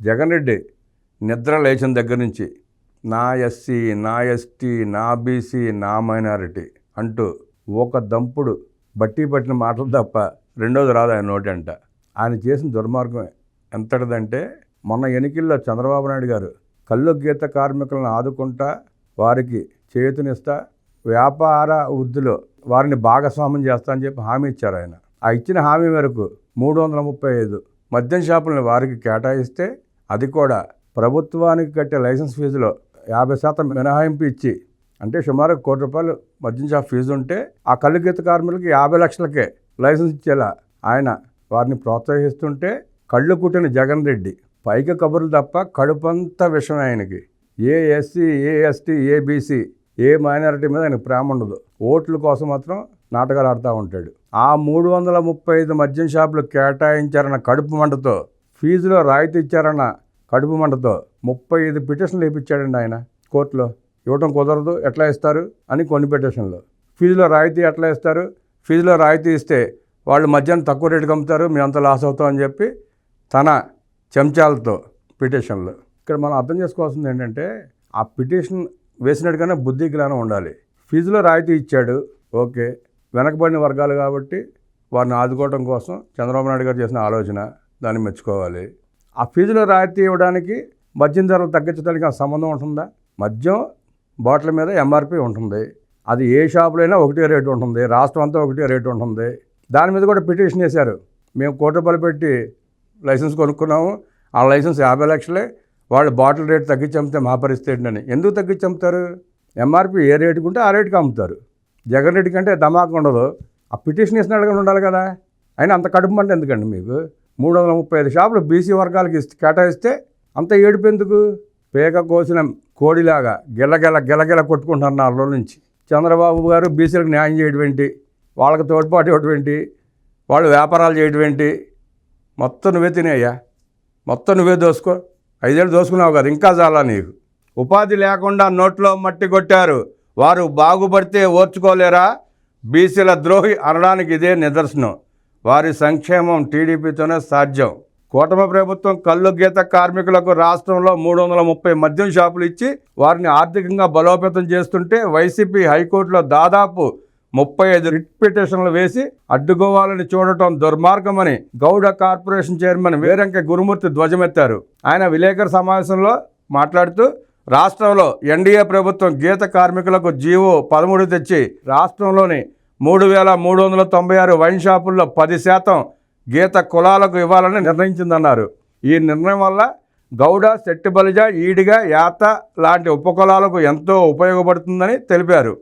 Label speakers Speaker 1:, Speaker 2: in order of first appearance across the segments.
Speaker 1: జగన్ రెడ్డి నిద్ర లేచిన దగ్గర నుంచి నా ఎస్సీ, నా ఎస్టీ, నా బీసీ, నా మైనారిటీ అంటూ ఒక దంపుడు బట్టి పట్టిన మాటలు తప్ప రెండోది రాదు ఆయన నోటంట. ఆయన చేసిన దుర్మార్గం ఎంతటిదంటే, మొన్న ఎన్నికల్లో చంద్రబాబు నాయుడు గారు కళ్ళు గీత కార్మికులను ఆదుకుంటా, వారికి చేతునిస్తా, వ్యాపార వృద్ధిలో వారిని భాగస్వామ్యం చేస్తా అని చెప్పి హామీ ఇచ్చారు ఆయన. ఆ ఇచ్చిన హామీ మేరకు 335 మద్యం షాపులను వారికి కేటాయిస్తే, అది కూడా ప్రభుత్వానికి కట్టే లైసెన్స్ ఫీజులో 50% మినహాయింపు ఇచ్చి, అంటే సుమారు ₹1 కోటి మద్యం షాప్ ఫీజు ఉంటే ఆ కళ్ళు గీత కార్మికులకి 50 లక్షలకే లైసెన్స్ ఇచ్చేలా ఆయన వారిని ప్రోత్సహిస్తుంటే, కళ్ళు కుట్టిన జగన్ రెడ్డి పైకి కబుర్లు తప్ప కడుపంతా విషయం ఆయనకి. ఏ ఎస్సీ, ఏ ఎస్టీ, ఏ బీసీ, ఏ మైనారిటీ మీద ఆయనకు ప్రేమ ఉండదు. ఓట్ల కోసం మాత్రం నాటకాలు ఆడుతూ ఉంటాడు. ఆ 335 మద్యం షాపులు కేటాయించారన్న కడుపు మంటతో, ఫీజులో రాయితీ ఇచ్చారన్న కడుపు మంటతో 35 పిటిషన్లు వేయించాడండి ఆయన కోర్టులో. ఇవ్వటం కుదరదు, ఎట్లా ఇస్తారు అని కొన్ని పిటిషన్లు. ఫీజులో రాయితీ ఎట్లా ఇస్తారు, ఫీజులో రాయితీ ఇస్తే వాళ్ళు మద్యాన్ని తక్కువ రేటుకి అమ్ముతారు, మేము అంత లాస్ అవుతాం అని చెప్పి తన చెంచాలతో పిటిషన్లు. ఇక్కడ మనం అర్థం చేసుకోవాల్సింది ఏంటంటే, ఆ పిటిషన్ వేసినట్టుగానే బుద్ధి జ్ఞానం ఉండాలి. ఫీజులో రాయితీ ఇచ్చాడు, ఓకే, వెనకబడిన వర్గాలు కాబట్టి వారిని ఆదుకోవడం కోసం చంద్రబాబు నాయుడు గారు చేసిన ఆలోచన, దాన్ని మెచ్చుకోవాలి. ఆ ఫీజులో రాయితీ ఇవ్వడానికి మద్యం ధరలు తగ్గించడానికి ఆ సంబంధం ఉంటుందా? మద్యం బాటిల్ మీద ఎంఆర్పి ఉంటుంది, అది ఏ షాపులో అయినా ఒకటే రేటు ఉంటుంది, రాష్ట్రం అంతా ఒకటే రేటు ఉంటుంది. దాని మీద కూడా పిటిషన్ వేశారు. మేము ₹1 కోటి పెట్టి లైసెన్స్ కొనుక్కున్నాము, ఆ లైసెన్స్ 50 లక్షలే, వాళ్ళు బాటిల్ రేటు తగ్గించి అమ్మితే మా పరిస్థితి ఏంటని. ఎందుకు తగ్గించి అమ్ముతారు? ఎంఆర్పి ఏ రేటుకు ఉంటే ఆ రేటుకి అమ్ముతారు. జగన్ రెడ్డి కంటే ధమాకా ఉండదు. ఆ పిటిషన్ వేసినట్టుగా ఉండాలి కదా. అయినా అంత కడుపు మంట ఎందుకండి మీకు? 335 షాపులు బీసీ వర్గాలకి కేటాయిస్తే అంత ఏడుపు ఎందుకు? పేక కోసిన కోడిలాగా గిలగిల కొట్టుకుంటున్నారు 4 రోజుల నుంచి. చంద్రబాబు గారు బీసీలకు న్యాయం చేయడం ఏంటి, వాళ్ళకి తోడ్పాటు ఇవ్వడం ఏంటి, వాళ్ళు వ్యాపారాలు చేయడం ఏంటి? మొత్తం నువ్వే తినేయ్యా, మొత్తం నువ్వే దోసుకో. 5 ఏళ్ళు దోసుకున్నావు కదా, ఇంకా చాలా నీకు. ఉపాధి లేకుండా నోట్లో మట్టి కొట్టారు, వారు బాగుపడితే ఓర్చుకోలేరా? బీసీల ద్రోహి అనడానికి ఇదే నిదర్శనం. వారి సంక్షేమం టీడీపీతోనే సాధ్యం. కూటమి ప్రభుత్వం కళ్ళు గీత కార్మికులకు రాష్ట్రంలో 330 మద్యం షాపులు ఇచ్చి వారిని ఆర్థికంగా బలోపేతం చేస్తుంటే, వైసీపీ హైకోర్టులో దాదాపు 35 రిట్ పిటిషన్లు వేసి అడ్డుకోవాలని చూడటం దుర్మార్గమని గౌడ కార్పొరేషన్ చైర్మన్ వీరంకె గురుమూర్తి ధ్వజమెత్తారు. ఆయన విలేకరుల సమావేశంలో మాట్లాడుతూ, రాష్ట్రంలో ఎన్డీఏ ప్రభుత్వం గీత కార్మికులకు జీవో 13 తెచ్చి రాష్ట్రంలోని 3,396 వైన్ షాపుల్లో 10% గీత కులాలకు ఇవ్వాలని నిర్ణయించిందన్నారు. ఈ నిర్ణయం వల్ల గౌడ, సెట్టిబలిజ, ఈడిగ, యాత లాంటి ఉపకులాలకు ఎంతో ఉపయోగపడుతుందని తెలిపారు.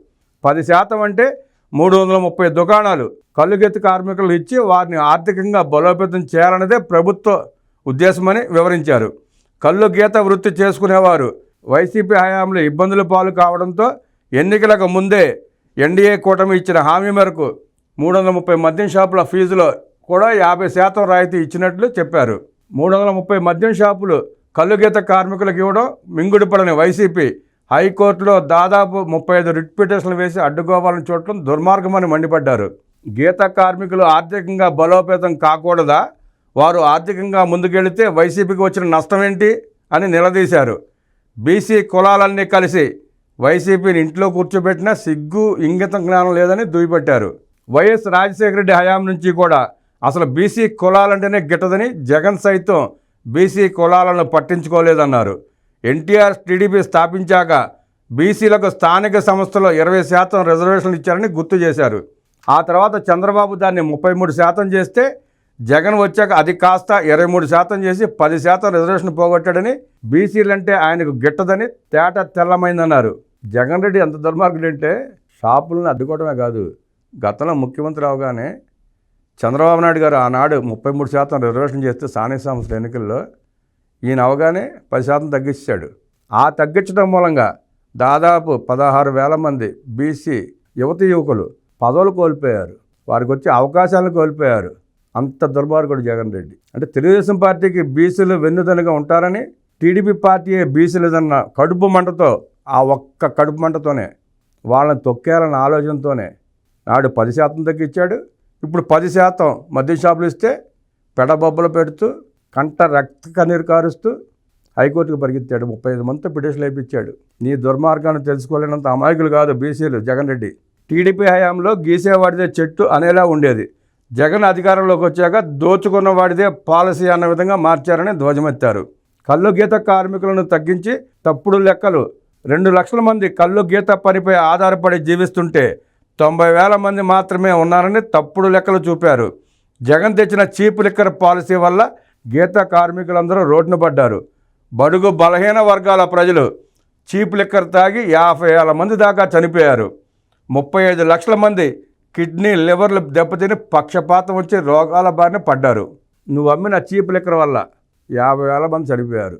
Speaker 1: 10% అంటే 330 దుకాణాలు కళ్ళుగీత కార్మికులు ఇచ్చి వారిని ఆర్థికంగా బలోపేతం చేయాలన్నదే ప్రభుత్వ ఉద్దేశమని వివరించారు. కళ్ళు గీత వృత్తి చేసుకునేవారు వైసీపీ హయాంలో ఇబ్బందుల పాలు కావడంతో ఎన్నికలకు ముందే ఎన్డీఏ కూటమి ఇచ్చిన హామీ మేరకు 330 మద్యం షాపుల ఫీజులో కూడా 50% రాయితీ ఇచ్చినట్లు చెప్పారు. 330 మద్యం షాపులు కళ్ళుగీత కార్మికులకు ఇవ్వడం మింగుడుపడని వైసీపీ హైకోర్టులో దాదాపు 35 రిట్ పిటిషన్లు వేసి అడ్డుకోవాలని చూడటం దుర్మార్గమని మండిపడ్డారు. గీత కార్మికులు ఆర్థికంగా బలోపేతం కాకూడదా? వారు ఆర్థికంగా ముందుకెళితే వైసీపీకి వచ్చిన నష్టం ఏంటి అని నిలదీశారు. బీసీ కులాలన్నీ కలిసి వైసీపీని ఇంట్లో కూర్చోబెట్టినా సిగ్గు, ఇంగిత జ్ఞానం లేదని దుయ్యబట్టారు. వైఎస్ రాజశేఖర రెడ్డి హయాం నుంచి కూడా అసలు బీసీ కులాలంటేనే గిట్టదని, జగన్ సైతం బీసీ కులాలను పట్టించుకోలేదన్నారు. ఎన్టీఆర్ టీడీపీ స్థాపించాక బీసీలకు స్థానిక సంస్థలో 20% రిజర్వేషన్లు ఇచ్చారని గుర్తు చేశారు. ఆ తర్వాత చంద్రబాబు దాన్ని 33% చేస్తే, జగన్ వచ్చాక అది కాస్త 23% చేసి 10% రిజర్వేషన్ పోగొట్టాడని, బీసీలంటే ఆయనకు గిట్టదని తేట తెల్లమైందన్నారు. జగన్ రెడ్డి ఎంత దుర్మార్గుడంటే, షాపులను అడ్డుకోవడమే కాదు, గతంలో ముఖ్యమంత్రి అవగానే చంద్రబాబు నాయుడు గారు ఆనాడు 33% రిజర్వేషన్ చేస్తే స్థానిక సంస్థల ఎన్నికల్లో ఈయన అవగానే 10% తగ్గించాడు. ఆ తగ్గించడం మూలంగా దాదాపు 16,000 మంది బీసీ యువతీ యువకులు పదవులు కోల్పోయారు, వారికి వచ్చే అవకాశాలను కోల్పోయారు. అంత దుర్మార్గుడు జగన్ రెడ్డి. అంటే తెలుగుదేశం పార్టీకి బీసీలు వెన్నుదనుగా ఉంటారని, టీడీపీ పార్టీ బీసీలేదన్న కడుపు మంటతో, ఆ ఒక్క కడుపు మంటతోనే వాళ్ళని తొక్కేయాలన్న ఆలోచనతోనే నాడు 10% తగ్గించాడు. ఇప్పుడు 10% మద్యం షాపులు ఇస్తే పెడబొబ్బలు పెడుతూ కంట రక్త కన్నీరు కారుస్తూ హైకోర్టుకు పరిగెత్తాడు. 35 మందితో పిటిషన్లు వేయించాడు. నీ దుర్మార్గాన్ని తెలుసుకోలేనంత అమాయకులు కాదు బీసీలు. జగన్ రెడ్డి టీడీపీ హయాంలో గీసేవాడిదే చెట్టు అనేలా ఉండేది. జగన్ అధికారంలోకి వచ్చాక దోచుకున్న వాడిదే పాలసీ అన్న విధంగా మార్చారని ధ్వజమెత్తారు. కల్లు గీత కార్మికులను తగ్గించి తప్పుడు లెక్కలు 2 లక్షల మంది కల్లు గీత పనిపై ఆధారపడి జీవిస్తుంటే 90,000 మంది మాత్రమే ఉన్నారని తప్పుడు లెక్కలు చూపారు. జగన్ తెచ్చిన చీప్ లిక్కర్ పాలసీ వల్ల గీత కార్మికులందరూ రోడ్డున పడ్డారు. బడుగు బలహీన వర్గాల ప్రజలు చీప్ లిక్కర్ తాగి 50,000 మంది దాకా చనిపోయారు. 35 లక్షల మంది కిడ్నీ లివర్లు దెబ్బతిని పక్షపాతం వచ్చి రోగాల బారిన పడ్డారు. నువ్వు అమ్మిన చీప్ లిక్కర్ వల్ల 50,000 మంది చనిపోయారు.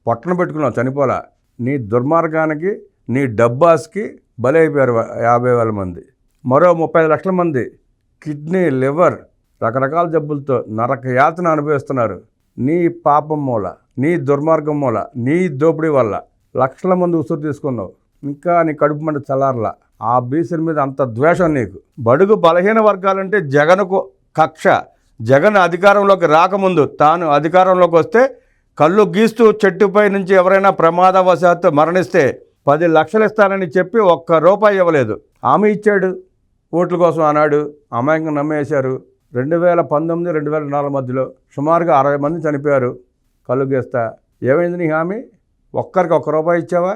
Speaker 1: పొట్టను పెట్టుకున్నావు, చనిపోలా. నీ దుర్మార్గానికి నీ డబ్బాస్కి బలైపోయారు 50,000 మంది. మరో 35 లక్షల మంది కిడ్నీ లివర్ రకరకాల జబ్బులతో నరక యాతన అనుభవిస్తున్నారు. నీ పాపం మూల, నీ దుర్మార్గం మూల, నీ దోపిడీ వల్ల లక్షల మంది ఉసురు తీసుకున్నావు. ఇంకా నీ కడుపు మంట చల్లారలా. ఆ బీసీల మీద అంత ద్వేషం నీకు. బడుగు బలహీన వర్గాలంటే జగన్కు కక్ష. జగన్ అధికారంలోకి రాకముందు తాను అధికారంలోకి వస్తే కళ్ళు గీస్తూ చెట్టుపై నుంచి ఎవరైనా ప్రమాదవశాత్తు మరణిస్తే 10 లక్షలు ఇస్తానని చెప్పి ₹1 ఇవ్వలేదు. హామీ ఇచ్చాడు ఓట్ల కోసం. ఆనాడు అమాయకంగా నమ్మేశారు. 2019, 2004 మధ్యలో సుమారుగా 60 మంది చనిపోయారు కళ్ళు గీస్తా. ఏమైంది నీ హామీ? ఒక్కరికి ₹1 ఇచ్చావా?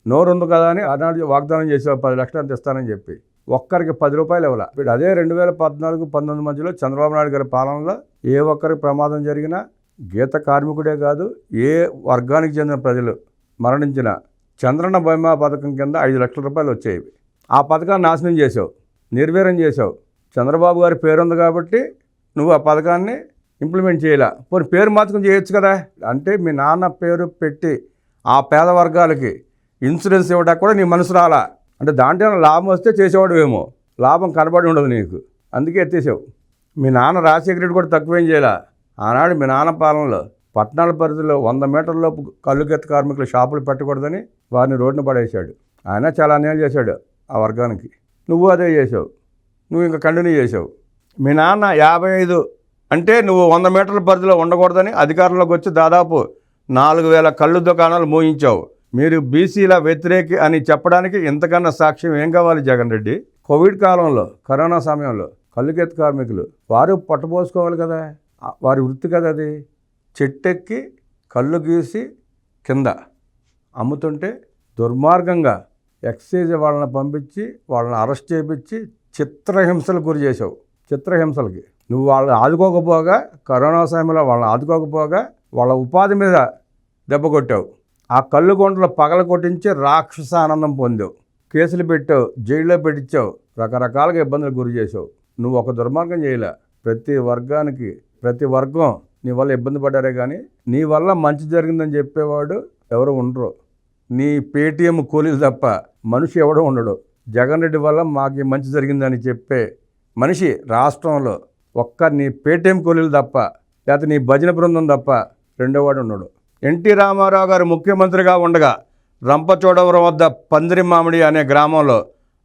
Speaker 1: నోరుంది కదా అని ఆనాడు వాగ్దానం చేసావు 10 లక్షలు అంత ఇస్తానని చెప్పి. ఒక్కరికి ₹10 ఇవ్వాల. ఇప్పుడు అదే 2014, 19 మధ్యలో చంద్రబాబు నాయుడు గారి పాలనలో ఏ ఒక్కరికి ప్రమాదం జరిగినా గీత కార్మికుడే కాదు, ఏ వర్గానికి చెందిన ప్రజలు మరణించిన చంద్రన్న బీమా పథకం కింద ₹5 లక్షల వచ్చేవి. ఆ పథకాన్ని నాశనం చేసావు, నిర్వీర్యం చేసావు. చంద్రబాబు గారి పేరుంది కాబట్టి నువ్వు ఆ పథకాన్ని ఇంప్లిమెంట్ చేయాల. పోనీ పేరు మార్చుకుని చేయొచ్చు కదా. అంటే మీ నాన్న పేరు పెట్టి ఆ పేద వర్గాలకి ఇన్సూరెన్స్ ఇవ్వడానికి కూడా నీ మనసు రాలా. అంటే దాంట్లో లాభం వస్తే చేసేవాడు, లాభం కనబడి ఉండదు నీకు, అందుకే ఎత్తేసావు. మీ నాన్న రాజశేఖర రెడ్డి కూడా తక్కువేం చేయాల. ఆనాడు మీ నాన్న పాలనలో పట్టణాల పరిధిలో 100 మీటర్లలోపు కళ్ళు గీత కార్మికులు షాపులు పెట్టకూడదని వారిని రోడ్డున పడేశాడు. ఆయన చాలా అన్యాయం చేశాడు ఆ వర్గానికి. నువ్వు అదే చేసావు. నువ్వు ఇంకా కంటిన్యూ చేసావు. మీ నాన్న 55 అంటే నువ్వు 100 మీటర్ల పరిధిలో ఉండకూడదని అధికారంలోకి వచ్చి దాదాపు 4,000 కళ్ళు దుకాణాలు మూయించావు. మీరు బీసీల వ్యతిరేకి అని చెప్పడానికి ఇంతకన్నా సాక్ష్యం ఏం కావాలి జగన్ రెడ్డి? కోవిడ్ కాలంలో, కరోనా సమయంలో కళ్ళు గీత కార్మికులు వారు పట్టబోసుకోవాలి కదా, వారి వృత్తి కదా అది. చెట్టెక్కి కళ్ళు గీసి కింద అమ్ముతుంటే దుర్మార్గంగా ఎక్సైజ్ వాళ్ళని పంపించి వాళ్ళని అరెస్ట్ చేయించి చిత్రహింసలకు గురి చేసావు. చిత్రహింసలకి నువ్వు వాళ్ళని ఆదుకోకపోగా, కరోనా సమయంలో వాళ్ళని ఆదుకోకపోగా వాళ్ళ ఉపాధి మీద దెబ్బ కొట్టావు. ఆ కళ్ళు కొండలు పగల కొట్టించి రాక్షస ఆనందం పొందావు. కేసులు పెట్టావు, జైల్లో పెట్టించావు, రకరకాలుగా ఇబ్బందులకు గురి చేసావు. నువ్వు ఒక దుర్మార్గం చేయలే. ప్రతి వర్గానికి, ప్రతి వర్గం నీ వల్ల ఇబ్బంది పడ్డారే కానీ నీ వల్ల మంచి జరిగిందని చెప్పేవాడు ఎవరు ఉండరు. నీ పేటీఎం కూలీలు తప్ప మనిషి ఎవడో ఉండడు. జగన్ రెడ్డి వల్ల మాకు మంచి జరిగిందని చెప్పే మనిషి రాష్ట్రంలో ఒక్క నీ పేటీఎం కూలీలు తప్ప, లేకపోతే నీ భజన బృందం తప్ప రెండోవాడు ఉన్నాడు. ఎన్టీ రామారావు గారు ముఖ్యమంత్రిగా ఉండగా రంపచోడవరం వద్ద పందిరి మామిడి అనే గ్రామంలో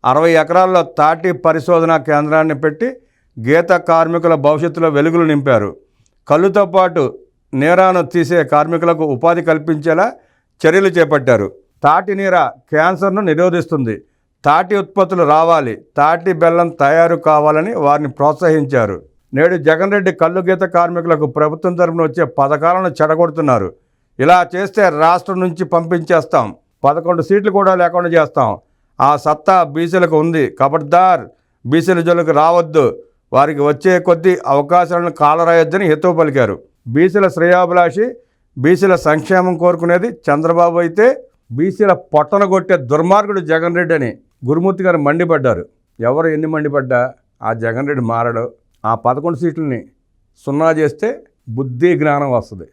Speaker 1: 60 ఎకరాల్లో తాటి పరిశోధనా కేంద్రాన్ని పెట్టి గీత కార్మికుల భవిష్యత్తులో వెలుగులు నింపారు. కళ్ళుతో పాటు నీరాను తీసే కార్మికులకు ఉపాధి కల్పించేలా చర్యలు చేపట్టారు. తాటి నీర క్యాన్సర్ను నిరోధిస్తుంది, తాటి ఉత్పత్తులు రావాలి, తాటి బెల్లం తయారు కావాలని వారిని ప్రోత్సహించారు. నేడు జగన్ రెడ్డి కళ్ళు గీత కార్మికులకు ప్రభుత్వం తరఫున వచ్చే పథకాలను చెడగొడుతున్నారు. ఇలా చేస్తే రాష్ట్రం నుంచి పంపించేస్తాం, 11 సీట్లు కూడా లేకుండా చేస్తాం. ఆ సత్తా బీసీలకు ఉంది. ఖబర్దార్, బీసీల జోలికి రావద్దు, వారికి వచ్చే కొద్దీ అవకాశాలను కాలరాయొద్దని హితవు పలికారు. బీసీల శ్రేయాభిలాషి, బీసీల సంక్షేమం కోరుకునేది చంద్రబాబు అయితే బీసీల పొట్టన కొట్టే దుర్మార్గుడు జగన్ రెడ్డి అని గురుమూర్తి గారు మండిపడ్డారు. ఎవరు ఎన్ని మండిపడ్డా ఆ జగన్ రెడ్డి మారడు. ఆ 11 సీట్లని 0 చేస్తే బుద్ధి జ్ఞానం వస్తుంది.